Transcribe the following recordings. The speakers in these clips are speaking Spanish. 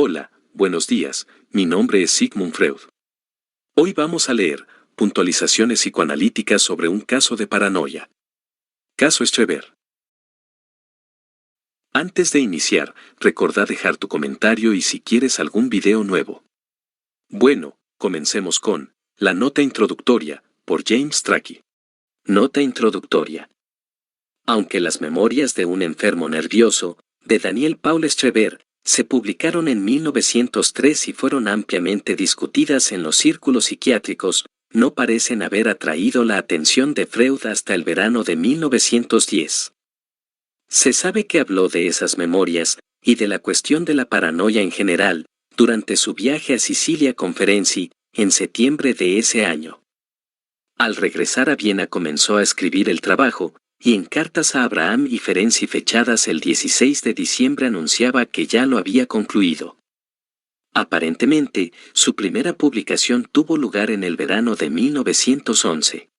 Hola, buenos días, mi nombre es Sigmund Freud. Hoy vamos a leer puntualizaciones psicoanalíticas sobre un caso de paranoia. Caso Estreber. Antes de iniciar, recordá dejar tu comentario y si quieres algún video nuevo. Bueno, comencemos con la nota introductoria, por James Strachey. Nota introductoria. Aunque las memorias de un enfermo nervioso, de Daniel Paul Estreber, se publicaron en 1903 y fueron ampliamente discutidas en los círculos psiquiátricos, no parecen haber atraído la atención de Freud hasta el verano de 1910. Se sabe que habló de esas memorias, y de la cuestión de la paranoia en general, durante su viaje a Sicilia con Ferenczi, en septiembre de ese año. Al regresar a Viena comenzó a escribir el trabajo, y en cartas a Abraham y Ferenczi fechadas el 16 de diciembre anunciaba que ya lo había concluido. Aparentemente, su primera publicación tuvo lugar en el verano de 1911.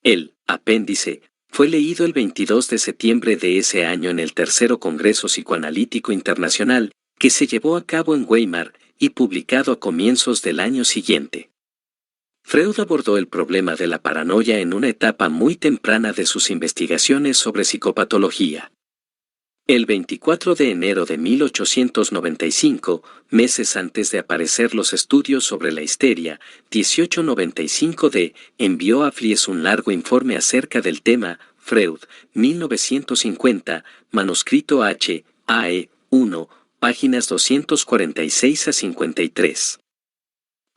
El apéndice fue leído el 22 de septiembre de ese año en el tercero Congreso Psicoanalítico Internacional, que se llevó a cabo en Weimar, y publicado a comienzos del año siguiente. Freud abordó el problema de la paranoia en una etapa muy temprana de sus investigaciones sobre psicopatología. El 24 de enero de 1895, meses antes de aparecer los estudios sobre la histeria, 1895 envió a Fliess un largo informe acerca del tema, Freud, 1950, manuscrito H. A.E. 1, páginas 246 a 53.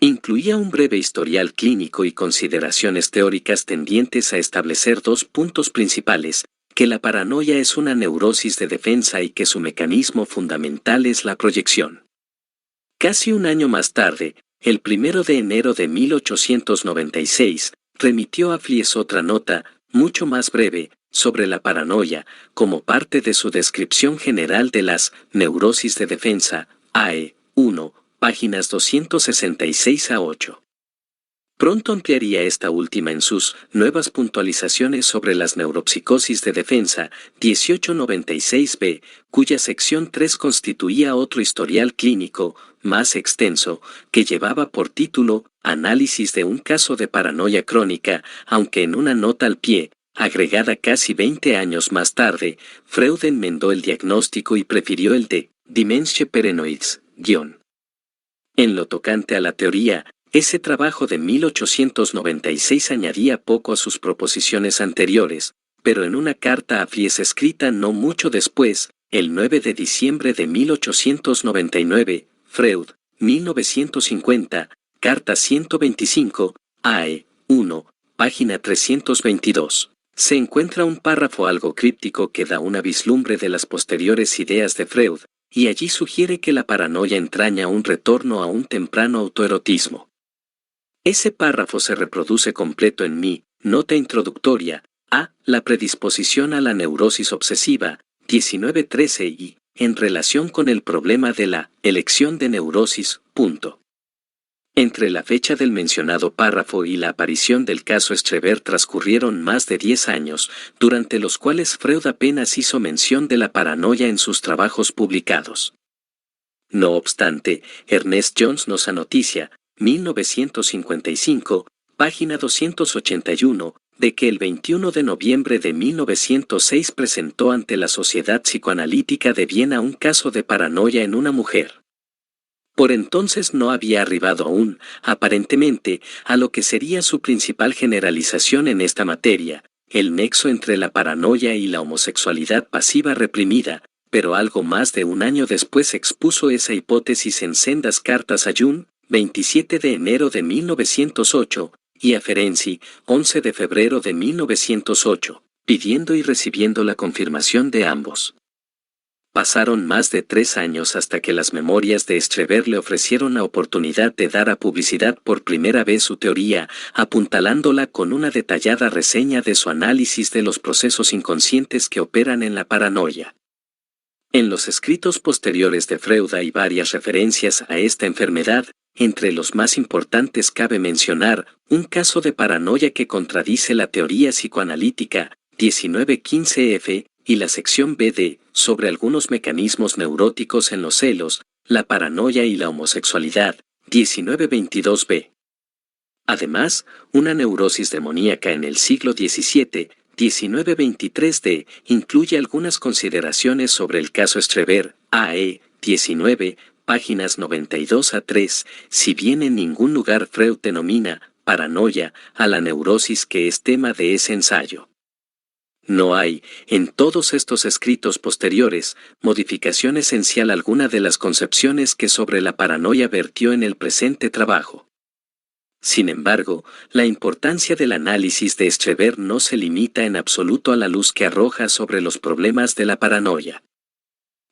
Incluía un breve historial clínico y consideraciones teóricas tendientes a establecer dos puntos principales, que la paranoia es una neurosis de defensa y que su mecanismo fundamental es la proyección. Casi un año más tarde, el 1 de enero de 1896, remitió a Fliess otra nota, mucho más breve, sobre la paranoia, como parte de su descripción general de las neurosis de defensa, AE 1, páginas 266 a 8. Pronto ampliaría esta última en sus nuevas puntualizaciones sobre las neuropsicosis de defensa, 1896b, cuya sección 3 constituía otro historial clínico, más extenso, que llevaba por título Análisis de un caso de paranoia crónica, aunque en una nota al pie, agregada casi 20 años más tarde, Freud enmendó el diagnóstico y prefirió el de Dementia paranoides, _ En lo tocante a la teoría, ese trabajo de 1896 añadía poco a sus proposiciones anteriores, pero en una carta a Fliess escrita no mucho después, el 9 de diciembre de 1899, Freud, 1950, carta 125, AE 1, página 322. Se encuentra un párrafo algo críptico que da una vislumbre de las posteriores ideas de Freud, y allí sugiere que la paranoia entraña un retorno a un temprano autoerotismo. Ese párrafo se reproduce completo en mi nota introductoria a la predisposición a la neurosis obsesiva, 1913 y, en relación con el problema de la elección de neurosis, punto. Entre la fecha del mencionado párrafo y la aparición del caso Estreber transcurrieron más de 10 años, durante los cuales Freud apenas hizo mención de la paranoia en sus trabajos publicados. No obstante, Ernest Jones nos anoticia, 1955, página 281, de que el 21 de noviembre de 1906 presentó ante la Sociedad Psicoanalítica de Viena un caso de paranoia en una mujer. Por entonces no había arribado aún, aparentemente, a lo que sería su principal generalización en esta materia, el nexo entre la paranoia y la homosexualidad pasiva reprimida, pero algo más de un año después expuso esa hipótesis en sendas cartas a Jung, 27 de enero de 1908, y a Ferenczi, 11 de febrero de 1908, pidiendo y recibiendo la confirmación de ambos. Pasaron más de 3 años hasta que las memorias de Estreber le ofrecieron la oportunidad de dar a publicidad por primera vez su teoría, apuntalándola con una detallada reseña de su análisis de los procesos inconscientes que operan en la paranoia. En los escritos posteriores de Freud hay varias referencias a esta enfermedad, entre los más importantes cabe mencionar un caso de paranoia que contradice la teoría psicoanalítica, 1915F, y la sección B de sobre algunos mecanismos neuróticos en los celos, La paranoia y la homosexualidad, 1922b. Además, una neurosis demoníaca en el siglo XVII, 1923d, incluye algunas consideraciones sobre el caso Estreber, A.E. 19, páginas 92 a 3, si bien en ningún lugar Freud denomina paranoia a la neurosis que es tema de ese ensayo. No hay, en todos estos escritos posteriores, modificación esencial alguna de las concepciones que sobre la paranoia vertió en el presente trabajo. Sin embargo, la importancia del análisis de Estreber no se limita en absoluto a la luz que arroja sobre los problemas de la paranoia.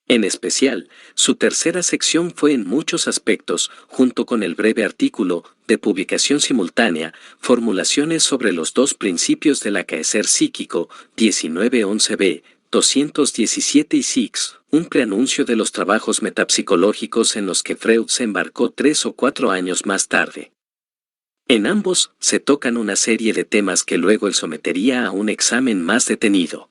En especial, su tercera sección fue en muchos aspectos, junto con el breve artículo, de publicación simultánea, Formulaciones sobre los dos principios del acaecer psíquico, 1911b, 217 y 6, un preanuncio de los trabajos metapsicológicos en los que Freud se embarcó 3 o 4 años más tarde. En ambos, se tocan una serie de temas que luego él sometería a un examen más detenido.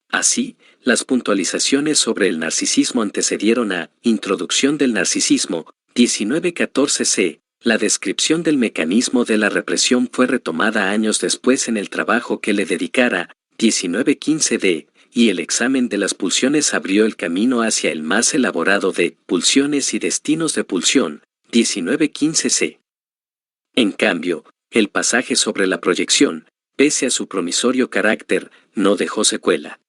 Así, las puntualizaciones sobre el narcisismo antecedieron a Introducción del narcisismo, 1914c, la descripción del mecanismo de la represión fue retomada años después en el trabajo que le dedicara, 1915d, y el examen de las pulsiones abrió el camino hacia el más elaborado de Pulsiones y destinos de pulsión, 1915c. En cambio, el pasaje sobre la proyección, pese a su promisorio carácter, no dejó secuela.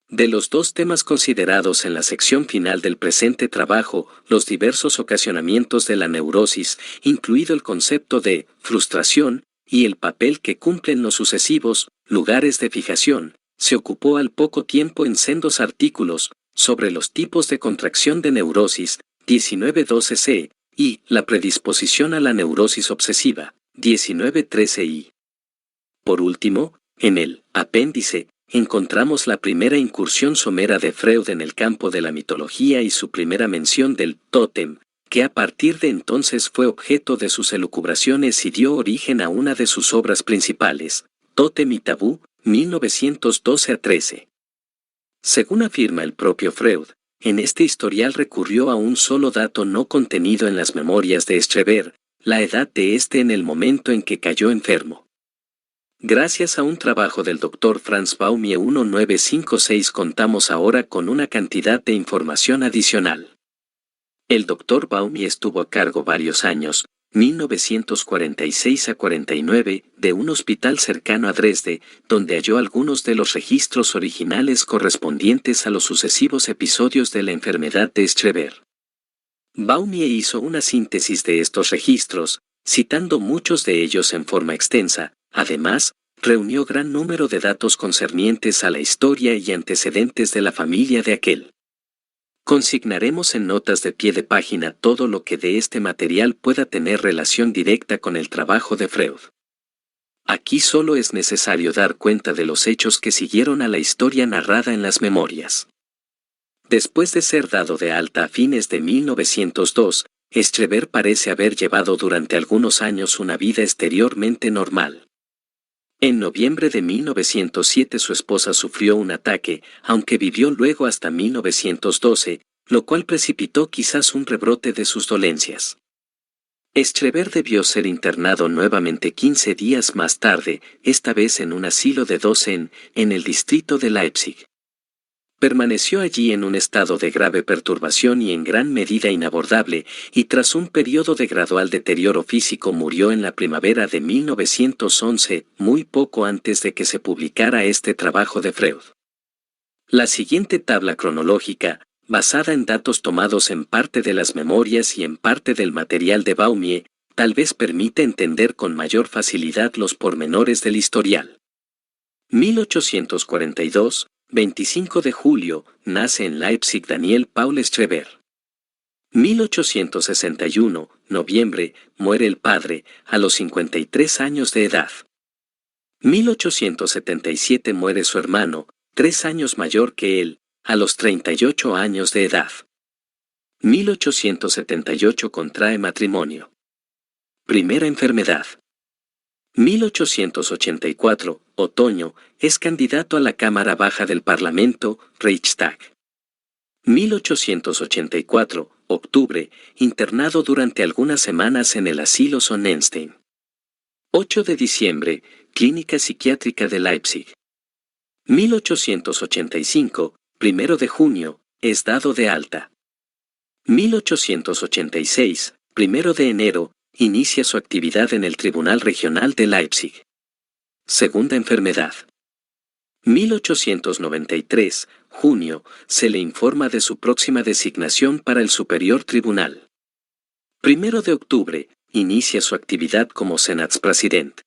De los dos temas considerados en la sección final del presente trabajo, los diversos ocasionamientos de la neurosis, incluido el concepto de frustración y el papel que cumplen los sucesivos lugares de fijación, se ocupó al poco tiempo en sendos artículos sobre los tipos de contracción de neurosis, 1912c, y la predisposición a la neurosis obsesiva, 1913i. Por último, en el apéndice, encontramos la primera incursión somera de Freud en el campo de la mitología y su primera mención del tótem, que a partir de entonces fue objeto de sus elucubraciones y dio origen a una de sus obras principales, Tótem y Tabú, 1912 a 13. Según afirma el propio Freud, en este historial recurrió a un solo dato no contenido en las memorias de Estreber, la edad de este en el momento en que cayó enfermo. Gracias a un trabajo del Dr. Franz Baumie 1956 contamos ahora con una cantidad de información adicional. El Dr. Baumie estuvo a cargo varios años, 1946 a 49, de un hospital cercano a Dresde, donde halló algunos de los registros originales correspondientes a los sucesivos episodios de la enfermedad de Estreber. Baumie hizo una síntesis de estos registros, citando muchos de ellos en forma extensa. Además, reunió gran número de datos concernientes a la historia y antecedentes de la familia de aquel. Consignaremos en notas de pie de página todo lo que de este material pueda tener relación directa con el trabajo de Freud. Aquí solo es necesario dar cuenta de los hechos que siguieron a la historia narrada en las memorias. Después de ser dado de alta a fines de 1902, Estreber parece haber llevado durante algunos años una vida exteriormente normal. En noviembre de 1907 su esposa sufrió un ataque, aunque vivió luego hasta 1912, lo cual precipitó quizás un rebrote de sus dolencias. Estreber debió ser internado nuevamente 15 días más tarde, esta vez en un asilo de Dosen, en el distrito de Leipzig. Permaneció allí en un estado de grave perturbación y en gran medida inabordable, y tras un periodo de gradual deterioro físico murió en la primavera de 1911, muy poco antes de que se publicara este trabajo de Freud. La siguiente tabla cronológica, basada en datos tomados en parte de las memorias y en parte del material de Baumie, tal vez permite entender con mayor facilidad los pormenores del historial. 1842, 25 de julio, nace en Leipzig Daniel Paul Estreber. 1861, noviembre, muere el padre, a los 53 años de edad. 1877 muere su hermano, 3 años mayor que él, a los 38 años de edad. 1878 contrae matrimonio. Primera enfermedad. 1884, otoño, es candidato a la Cámara Baja del Parlamento, Reichstag. 1884, octubre, internado durante algunas semanas en el asilo Sonnenstein. 8 de diciembre, Clínica Psiquiátrica de Leipzig. 1885, 1 de junio, es dado de alta. 1886, 1 de enero, inicia su actividad en el Tribunal Regional de Leipzig. Segunda enfermedad. 1893, junio, se le informa de su próxima designación para el Superior Tribunal. 1 de octubre, inicia su actividad como Senatspräsident.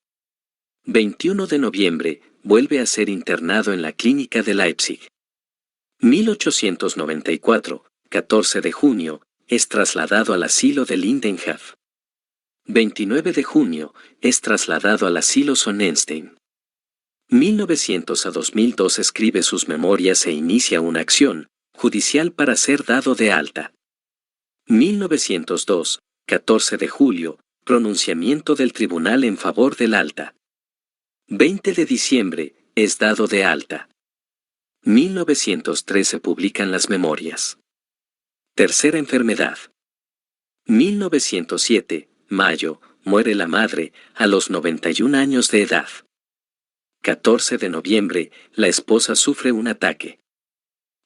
21 de noviembre, vuelve a ser internado en la clínica de Leipzig. 1894, 14 de junio, es trasladado al asilo de Lindenhof. 29 de junio, es trasladado al asilo Sonnenstein. 1900 a 2002 escribe sus memorias e inicia una acción judicial para ser dado de alta. 1902, 14 de julio, pronunciamiento del tribunal en favor del alta. 20 de diciembre, es dado de alta. 1903 se publican las memorias. Tercera enfermedad. 1907, mayo, muere la madre, a los 91 años de edad. 14 de noviembre, la esposa sufre un ataque.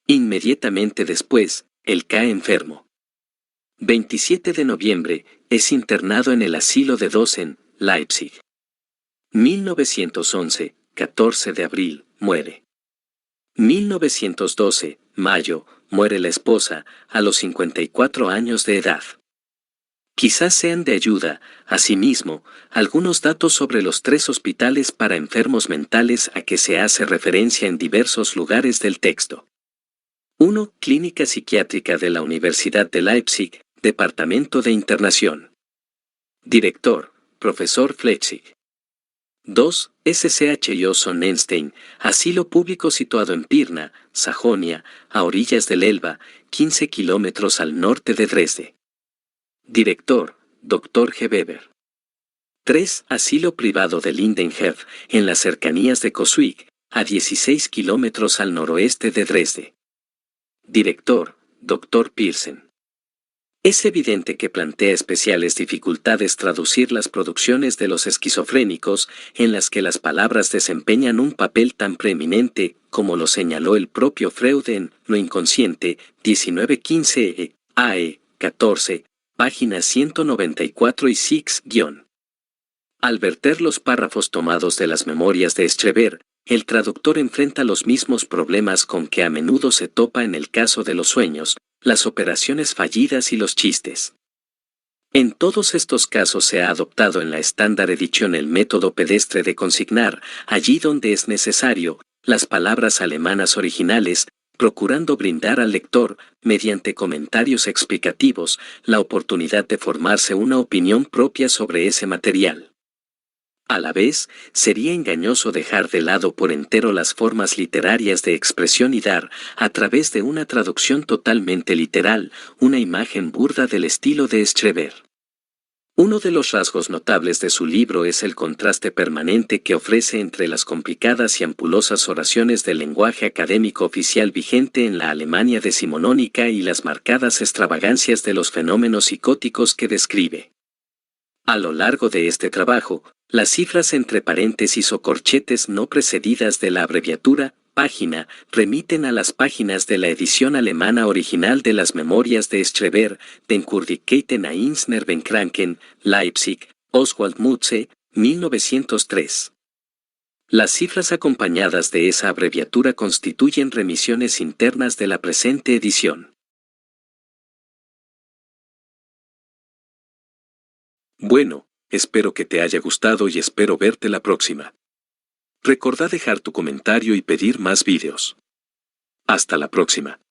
Inmediatamente después, él cae enfermo. 27 de noviembre, es internado en el asilo de Dosen, Leipzig. 1911, 14 de abril, muere. 1912, mayo, muere la esposa, a los 54 años de edad. Quizás sean de ayuda, asimismo, algunos datos sobre los 3 hospitales para enfermos mentales a que se hace referencia en diversos lugares del texto. 1. Clínica Psiquiátrica de la Universidad de Leipzig, Departamento de Internación. Director, Profesor Flechig. 2. SCHO Sonnenstein, asilo público situado en Pirna, Sajonia, a orillas del Elba, 15 kilómetros al norte de Dresde. Director, Dr. G. Weber. 3. Asilo privado de Lindenhof, en las cercanías de Coswig, a 16 kilómetros al noroeste de Dresde. Director, Dr. Pearson. Es evidente que plantea especiales dificultades traducir las producciones de los esquizofrénicos, en las que las palabras desempeñan un papel tan preeminente, como lo señaló el propio Freud en Lo Inconsciente, 1915 AE 14, páginas 194 y 6-. Al verter los párrafos tomados de las memorias de Streber, el traductor enfrenta los mismos problemas con que a menudo se topa en el caso de los sueños, las operaciones fallidas y los chistes. En todos estos casos se ha adoptado en la estándar edición el método pedestre de consignar, allí donde es necesario, las palabras alemanas originales, procurando brindar al lector, mediante comentarios explicativos, la oportunidad de formarse una opinión propia sobre ese material. A la vez, sería engañoso dejar de lado por entero las formas literarias de expresión y dar, a través de una traducción totalmente literal, una imagen burda del estilo de Streber. Uno de los rasgos notables de su libro es el contraste permanente que ofrece entre las complicadas y ampulosas oraciones del lenguaje académico oficial vigente en la Alemania decimonónica y las marcadas extravagancias de los fenómenos psicóticos que describe. A lo largo de este trabajo, las cifras entre paréntesis o corchetes no precedidas de la abreviatura página remiten a las páginas de la edición alemana original de las memorias de Streber, Den Kurdigkeiten eins Nervenkranken, Leipzig, Oswald Mutze, 1903. Las cifras acompañadas de esa abreviatura constituyen remisiones internas de la presente edición. Bueno, espero que te haya gustado y espero verte la próxima. Recordá dejar tu comentario y pedir más vídeos. Hasta la próxima.